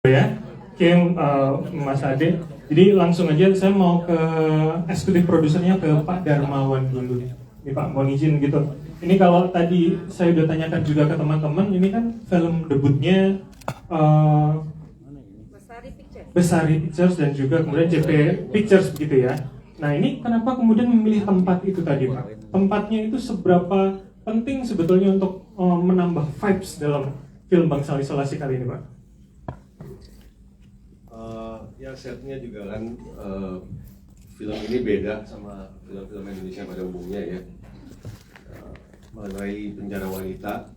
Ya, Kim, Mas Ade. Jadi langsung aja saya mau ke eksekutif produsernya, ke Pak Darmawan dulu. Ini Pak, mohon izin gitu. Ini kalau tadi saya udah tanyakan juga ke teman-teman, ini kan film debutnya Besari Pictures dan juga kemudian JP Pictures begitu ya. Nah ini kenapa kemudian memilih tempat itu tadi Pak? Tempatnya itu seberapa penting sebetulnya untuk menambah vibes dalam film Bangsal Isolasi kali ini Pak? Ya setnya juga kan film ini beda sama film-film Indonesia pada umumnya ya. Mengenai penjara wanita,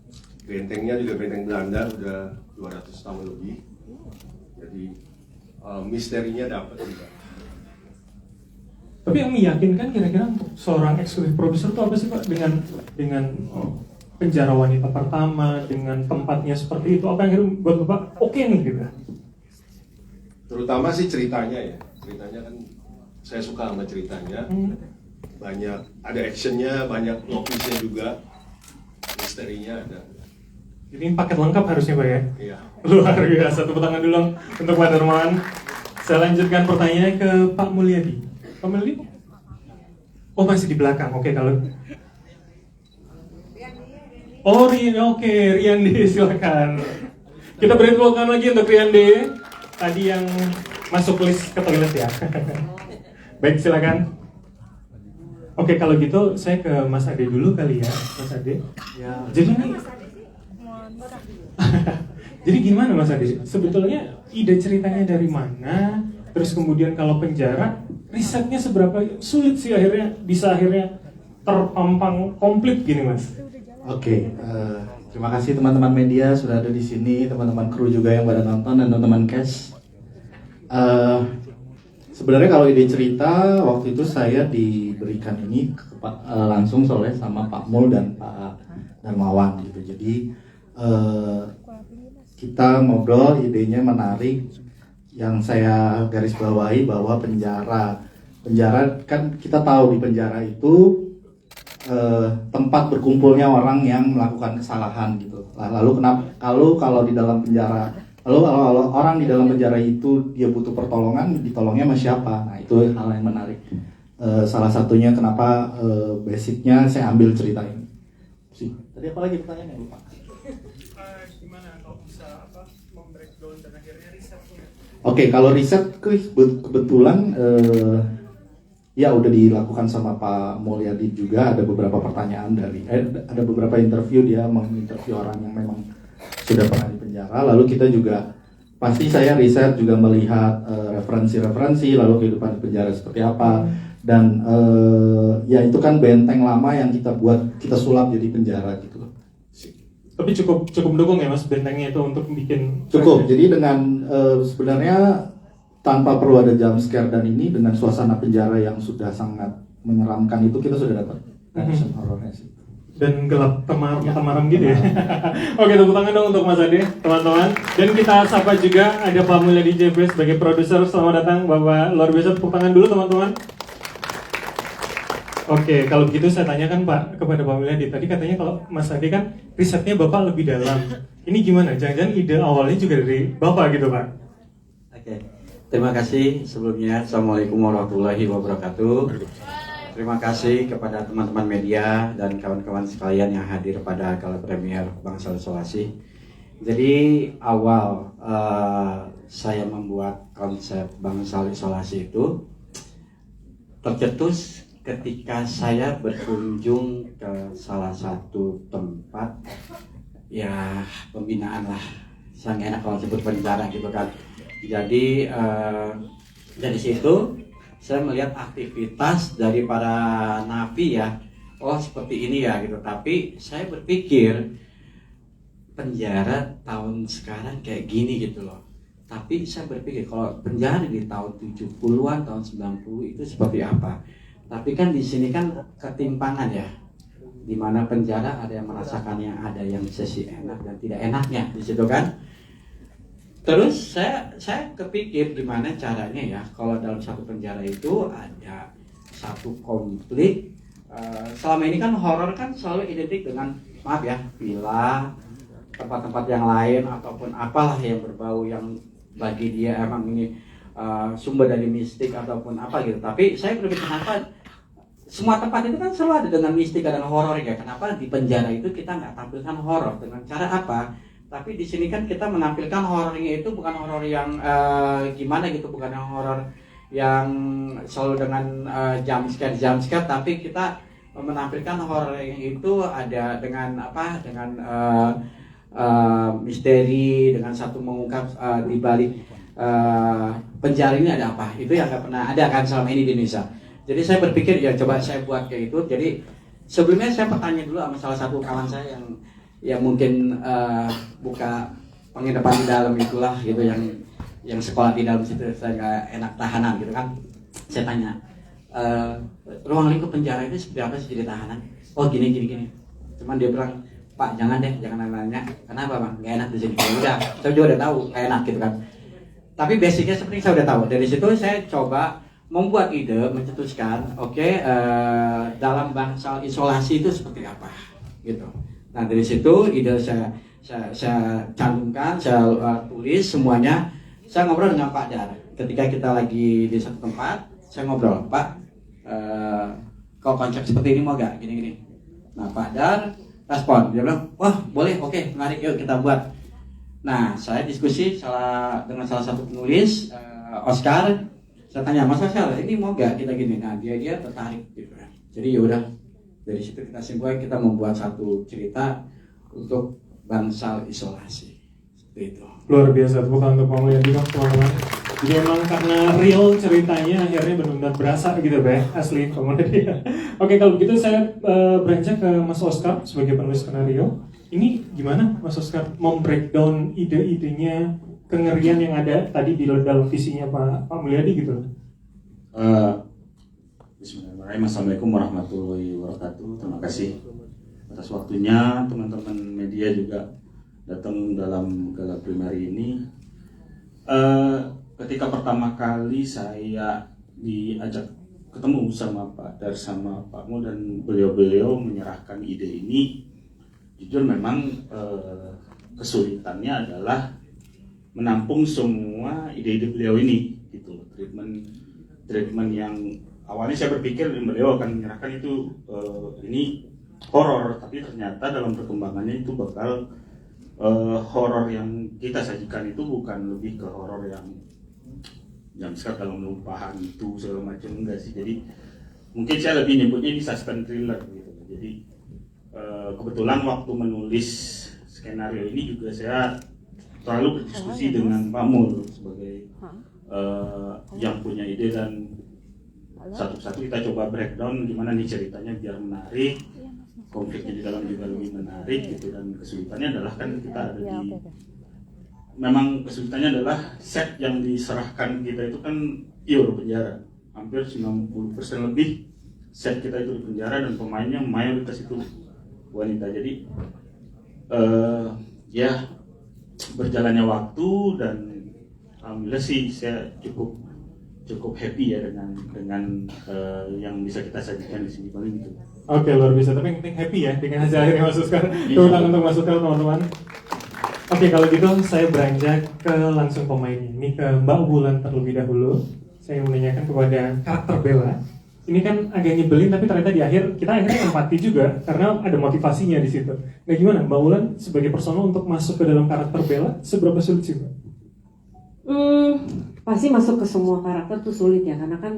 bentengnya juga benteng Belanda udah 200 tahun lebih. Jadi misterinya dapat juga. Tapi yang meyakinkan kira-kira untuk seorang eksekutif produser itu apa sih Pak dengan penjara wanita pertama, dengan tempatnya seperti itu, apa yang akhirnya buat Bapak oke nih gitu? Terutama sih ceritanya ya, ceritanya kan saya suka sama ceritanya. Banyak, ada actionnya, banyak plot-twistnya juga, misterinya ada. Ini paket lengkap harusnya Pak ya? Iya. Luar biasa, tepuk tangan dulu untuk Pak Darmawan. Saya lanjutkan pertanyaannya ke Pak Mulyadi. Pak Mulyadi? Oh masih di belakang, oke kalau... Oh oke, Riyandi silakan. Kita beri tepuk tangan lagi untuk Riyandi. Tadi yang masuk list ke toilet ya. Baik, silakan. Oke, kalau gitu saya ke Mas Ade dulu kali ya, Mas Ade. Ya. Jadi nih, jadi gimana Mas Ade? Sebetulnya ide ceritanya dari mana? Terus kemudian kalau penjara, risetnya seberapa sulit sih akhirnya bisa terpampang komplit gini Mas? Oke, terima kasih teman-teman media sudah ada di sini, teman-teman kru juga yang pada nonton dan teman-teman cast. Sebenarnya kalau ide cerita waktu itu saya diberikan ini langsung oleh sama Pak Mul dan Pak Darmawan gitu. Jadi kita ngobrol, idenya menarik. Yang saya garis bawahi bahwa penjara kan kita tahu di penjara itu tempat berkumpulnya orang yang melakukan kesalahan gitu. Lalu kenapa kalau di dalam penjara, kalau orang di dalam penjara itu dia butuh pertolongan, ditolongnya sama siapa? Nah itu hal yang menarik. Salah satunya kenapa basicnya saya ambil cerita ini. Tadi apa lagi pertanyaannya lupa? Gimana kalau bisa membreakdown dan akhirnya risetnya? Oke, kalau riset kebetulan ya udah dilakukan sama Pak Mulyadi juga. Ada beberapa pertanyaan ada beberapa interview, dia menginterview orang yang memang sudah pernah di penjara. Lalu kita juga pasti saya riset juga melihat referensi-referensi, lalu kehidupan di penjara seperti apa. Dan ya itu kan benteng lama yang kita sulap jadi penjara gitu. Tapi cukup mendukung ya Mas bentengnya itu untuk bikin Cukup. Jadi dengan sebenarnya tanpa perlu ada jump scare dan ini dengan suasana penjara yang sudah sangat menyeramkan itu kita sudah dapat action horornya sih. Dan gelap temaram gitu ya. Oke, tepuk tangan dong untuk Mas Ade, teman-teman. Dan kita sapa juga ada Pak Mulyadi JB sebagai produser. Selamat datang Bapak, luar biasa, tepuk tangan dulu teman-teman. Oke, kalau begitu saya tanyakan Pak kepada Pak Mulyadi. Tadi katanya kalau Mas Ade kan risetnya Bapak lebih dalam. Ini gimana? Jangan-jangan ide awalnya juga dari Bapak gitu Pak? Oke. Terima kasih sebelumnya. Assalamualaikum warahmatullahi wabarakatuh. Terima kasih kepada teman-teman media dan kawan-kawan sekalian yang hadir pada gala premier Bangsal Isolasi. Jadi awal saya membuat konsep Bangsal Isolasi itu tercetus ketika saya berkunjung ke salah satu tempat ya pembinaan lah. Sangat enak kalau sebut penjara gitu kan. Jadi dari situ saya melihat aktivitas dari para napi ya, oh seperti ini ya gitu. Tapi saya berpikir penjara tahun sekarang kayak gini gitu loh. Tapi saya berpikir kalau penjara di tahun 70-an, tahun 90 itu seperti apa. Tapi kan di sini kan ketimpangan ya. Di mana penjara ada yang merasakannya, ada yang sesi enak dan tidak enaknya di situ kan. Terus saya kepikir gimana caranya ya kalau dalam satu penjara itu ada satu konflik. Selama ini kan horor kan selalu identik dengan maaf ya villa, tempat-tempat yang lain ataupun apalah yang berbau yang bagi dia emang ini sumber dari mistik ataupun apa gitu. Tapi saya berpikir kenapa semua tempat itu kan selalu ada dengan mistik dan horor ya. Kenapa di penjara itu kita nggak tampilkan horor? Dengan cara apa? Tapi di sini kan kita menampilkan horornya itu bukan horor yang gimana gitu, bukan yang horor yang selalu dengan jump scare, tapi kita menampilkan horor yang itu ada dengan apa? Dengan misteri, dengan satu mengungkap di balik penjara ini ada apa? Itu yang nggak pernah ada kan selama ini di Indonesia. Jadi saya berpikir ya coba saya buat kayak itu. Jadi sebelumnya saya bertanya dulu sama salah satu kawan saya yang mungkin buka penginapan di dalam itulah gitu, yang sekolah di dalam situ, saya nggak enak tahanan gitu kan. Saya tanya, ruang lingkup penjara itu seperti apa sih jadi tahanan? Oh gini. Cuman dia bilang, Pak jangan nanya. Kenapa Bang? Nggak enak di sini. Ya udah, saya juga udah tahu nggak enak gitu kan. Tapi basicnya seperti saya udah tahu. Dari situ saya coba membuat ide, mencetuskan, dalam bangsal isolasi itu seperti apa gitu. Nah dari situ ide saya cantumkan, saya tulis semuanya. Saya ngobrol dengan Pak Dar. Ketika kita lagi di satu tempat, saya ngobrol, Pak, kalau konsep seperti ini mau gak? Gini. Nah Pak Dar respon, dia bilang, wah boleh, oke, menarik, yuk kita buat. Nah saya diskusi dengan salah satu penulis, Oscar. Saya tanya, Mas Oscar, ini mau gak kita gini? Nah dia tertarik gitu. Jadi yaudah, dari situ kita simpulkan, kita membuat satu cerita untuk bangsal isolasi. Seperti itu. Luar biasa, tepuk tangan untuk Pak Mulyadi dong teman-teman. Jadi emang karena real ceritanya akhirnya benar-benar berasa gitu asli Pak Mulyadi. Oke, kalau begitu saya beranjak ke Mas Oscar sebagai penulis skenario. Ini gimana Mas Oscar breakdown ide-idenya, kengerian yang ada tadi di dalam visinya Pak Mulyadi gitu? Bismillahirrahmanirrahim. Assalamualaikum warahmatullahi wabarakatuh. Terima kasih atas waktunya teman-teman media juga datang dalam gala primer ini. Ketika pertama kali saya diajak ketemu sama Pak Dar sama Pak Mu dan beliau menyerahkan ide ini, jujur memang kesulitannya adalah menampung semua ide-ide beliau ini gitu. Treatment yang awalnya saya berpikir beliau akan menyerahkan itu ini horor, tapi ternyata dalam perkembangannya itu bakal horor yang kita sajikan itu bukan lebih ke horor yang jumpscare kalau melumpahan itu segala macam, enggak sih. Jadi mungkin saya lebih nyebutnya ini suspense thriller gitu. Jadi kebetulan waktu menulis skenario ini juga saya selalu berdiskusi dengan Pak Mul sebagai yang punya ide, dan satu-satu kita coba breakdown gimana nih ceritanya biar menarik, konfliknya di dalam juga lebih menarik gitu. Dan kesulitannya adalah kan kita ada di, memang kesulitannya adalah set yang diserahkan kita itu kan penjara, hampir 90% lebih set kita itu di penjara, dan pemainnya mayoritas itu wanita. Jadi ya berjalannya waktu, dan alhamdulillah sih saya cukup happy ya dengan yang bisa kita sajikan di sini paling itu. Oke, luar biasa. Tapi yang penting happy ya dengan hasil akhirnya Mas Oscar. Tepuk tangan untuk Mas Oscar teman-teman. Oke, kalau gitu saya beranjak ke langsung pemainnya. Ini ke Mbak Wulan terlebih dahulu. Saya menanyakan kepada karakter Bella. Ini kan agak nyebelin, tapi ternyata di akhir kita akhirnya empati juga karena ada motivasinya di situ. Nah, gimana Mbak Wulan sebagai personal untuk masuk ke dalam karakter Bella? Seberapa sulit sih, Mbak? Pasti masuk ke semua karakter tuh sulit ya, karena kan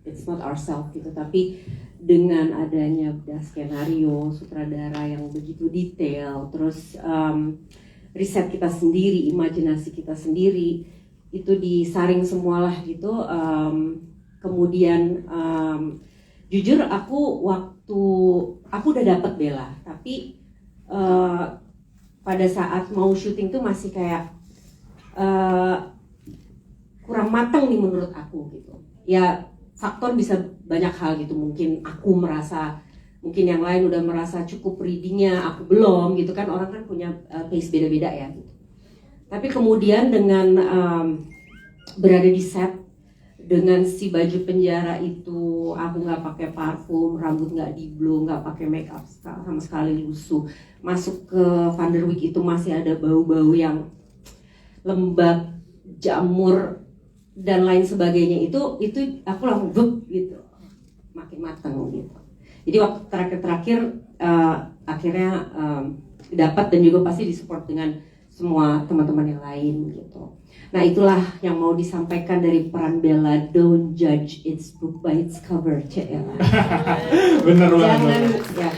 it's not ourselves gitu. Tapi dengan adanya skenario, sutradara yang begitu detail, terus riset kita sendiri, imajinasi kita sendiri, itu disaring semualah gitu. Kemudian jujur aku udah dapet Bella, tapi pada saat mau syuting tuh masih kayak kurang matang nih menurut aku gitu. Ya faktor bisa banyak hal gitu, mungkin aku merasa, mungkin yang lain udah merasa cukup readingnya, aku belum gitu kan, orang kan punya pace beda-beda ya gitu. Tapi kemudian dengan berada di set dengan si baju penjara itu, aku nggak pakai parfum, rambut nggak di blow, nggak pakai make up sama sekali, lusuh, masuk ke Van der Wijk itu masih ada bau-bau yang lembab jamur dan lain sebagainya itu aku langsung vup gitu, makin matang gitu. Jadi waktu terakhir akhirnya dapat dan juga pasti disupport dengan semua teman-teman yang lain gitu. Nah itulah yang mau disampaikan dari peran Bella. Don't judge its book by its cover, ya. Bener Jangan, banget. ya.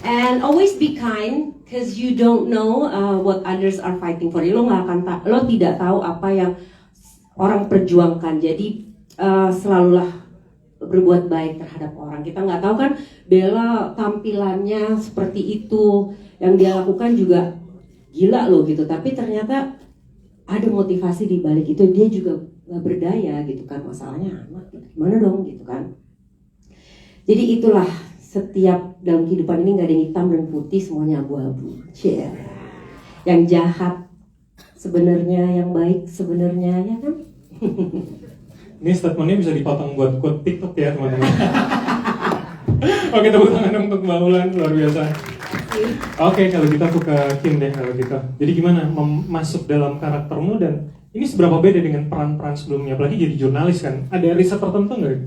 And always be kind, cause you don't know what others are fighting for. Lo tidak tahu apa yang orang perjuangkan. Jadi selalulah berbuat baik terhadap orang. Kita nggak tahu kan Bella tampilannya seperti itu, yang dia lakukan juga gila loh gitu. Tapi ternyata ada motivasi di balik itu. Dia juga nggak berdaya gitu kan, masalahnya anak gitu. Gimana dong gitu kan. Jadi itulah, setiap dalam kehidupan ini nggak ada yang hitam dan putih, semuanya abu-abu. Yeah. Yang jahat sebenarnya, yang baik sebenarnya, ya kan? Ini statementnya bisa dipotong buat quote TikTok ya teman-teman. Oke, tepuk tangan dong untuk Mbak Ulan, luar biasa. Oke, kalau gitu aku ke Kim deh kalau gitu. Jadi gimana masuk dalam karaktermu, dan ini seberapa beda dengan peran-peran sebelumnya, apalagi jadi jurnalis kan? Ada riset tertentu nggak?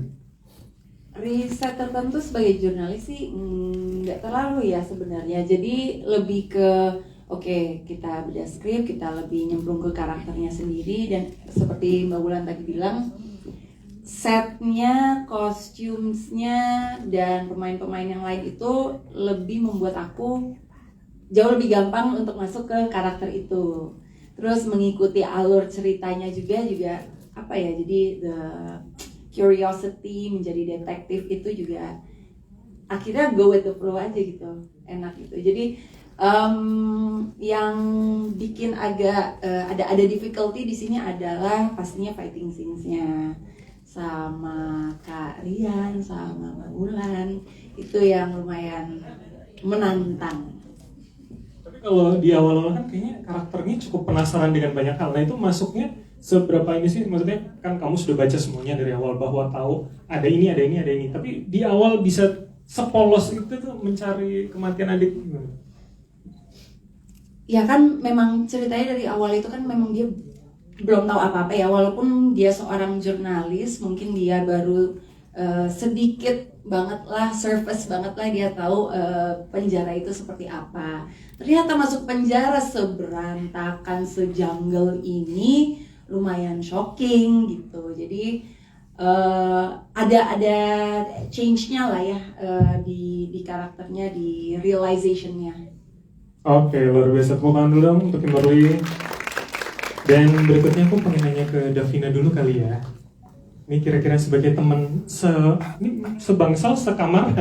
Riset tertentu sebagai jurnalis sih nggak terlalu ya sebenarnya. Jadi lebih ke oke, kita beda skrip, kita lebih nyemplung ke karakternya sendiri, dan seperti Mbak Wulan tadi bilang, setnya, kostumnya, dan pemain-pemain yang lain itu lebih membuat aku jauh lebih gampang untuk masuk ke karakter itu. Terus mengikuti alur ceritanya juga apa ya, jadi the curiosity menjadi detektif itu juga akhirnya go with the flow aja gitu, enak gitu. Jadi yang bikin agak ada difficulty di sini adalah pastinya fighting scenes-nya sama Kak Rian, sama Mbak Wulan, itu yang lumayan menantang. Tapi kalau di awal-awal kan kayaknya karakternya cukup penasaran dengan banyak hal. Nah itu masuknya seberapa ini sih? Maksudnya kan kamu sudah baca semuanya dari awal bahwa tahu ada ini. Tapi di awal bisa sepolos itu tuh mencari kematian adik. Ya kan memang ceritanya dari awal itu kan memang dia belum tahu apa-apa ya, walaupun dia seorang jurnalis, mungkin dia baru sedikit banget lah, surface banget lah dia tahu penjara itu seperti apa. Ternyata masuk penjara seberantakan, sejungle ini lumayan shocking gitu. Jadi ada change-nya lah ya di karakternya, di realization-nya. Oke, luar biasa. Tepuk tangan dulu dong untuk Kimberly. Dan berikutnya aku pengen nanya ke Davina dulu kali ya. Ini kira-kira sebagai teman sebangsal, sekamar,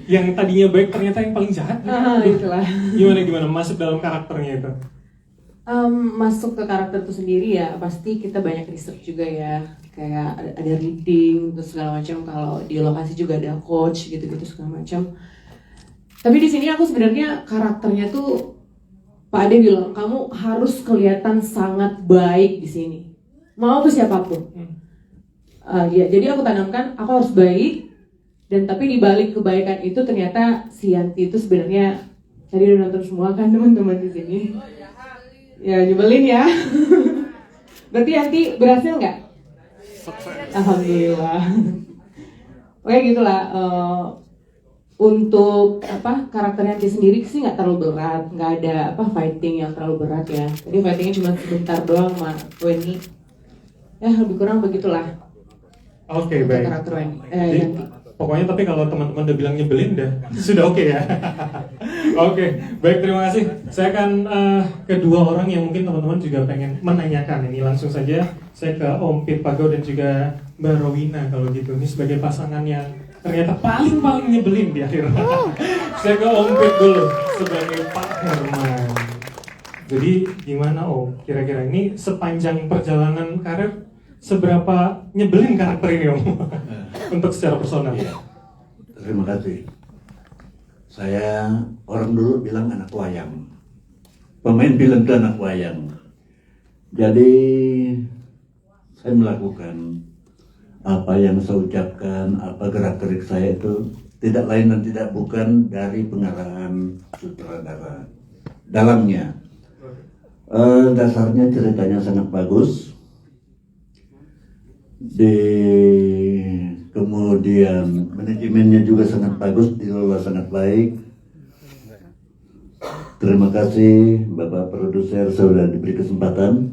yang tadinya baik ternyata yang paling jahat. Itulah. Gimana masuk dalam karakternya itu? Masuk ke karakter itu sendiri ya, pasti kita banyak research juga ya. Kayak ada reading, terus segala macam. Kalau di lokasi juga ada coach gitu-gitu segala macam. Tapi di sini aku sebenarnya karakternya tuh Pak Ade bilang kamu harus kelihatan sangat baik di sini, mau ke siapapun. Ya, jadi aku tanamkan aku harus baik, dan tapi di balik kebaikan itu ternyata si Yanti itu sebenarnya, tadi udah nonton semua kan teman-teman di sini. Ya nyebelin ya. Berarti Yanti berhasil nggak? Alhamdulillah. Oke gitulah. Untuk karakternya Yanti sendiri sih nggak terlalu berat, nggak ada fighting yang terlalu berat ya. Jadi fightingnya cuma sebentar doang sama Weni. Ya lebih kurang begitulah. Oke, baik. Karakter Weni. Jadi, pokoknya tapi kalau teman-teman udah bilang nyebelin sudah oke ya. Oke, baik, terima kasih. Saya akan kedua orang yang mungkin teman-teman juga pengen menanyakan ini, langsung saja saya ke Om Pit Pago dan juga Mbak Rowina kalau gitu. Ini sebagai pasangan yang ternyata paling nyebelin di akhir. Saya ke Om Pit dulu sebagai Pak Herman. Jadi gimana Om? Kira-kira ini sepanjang perjalanan karir seberapa nyebelin karakter ini Om? Untuk secara personal. Ya, terima kasih. Saya orang dulu bilang anak wayang. Pemain film itu anak wayang. Jadi saya melakukan apa yang saya ucapkan, apa gerak-gerik saya itu tidak lain dan tidak bukan dari pengarahan sutradara dalamnya. Dasarnya ceritanya sangat bagus, Kemudian manajemennya juga sangat bagus, dikelola sangat baik. Terima kasih Bapak Produser sudah diberi kesempatan.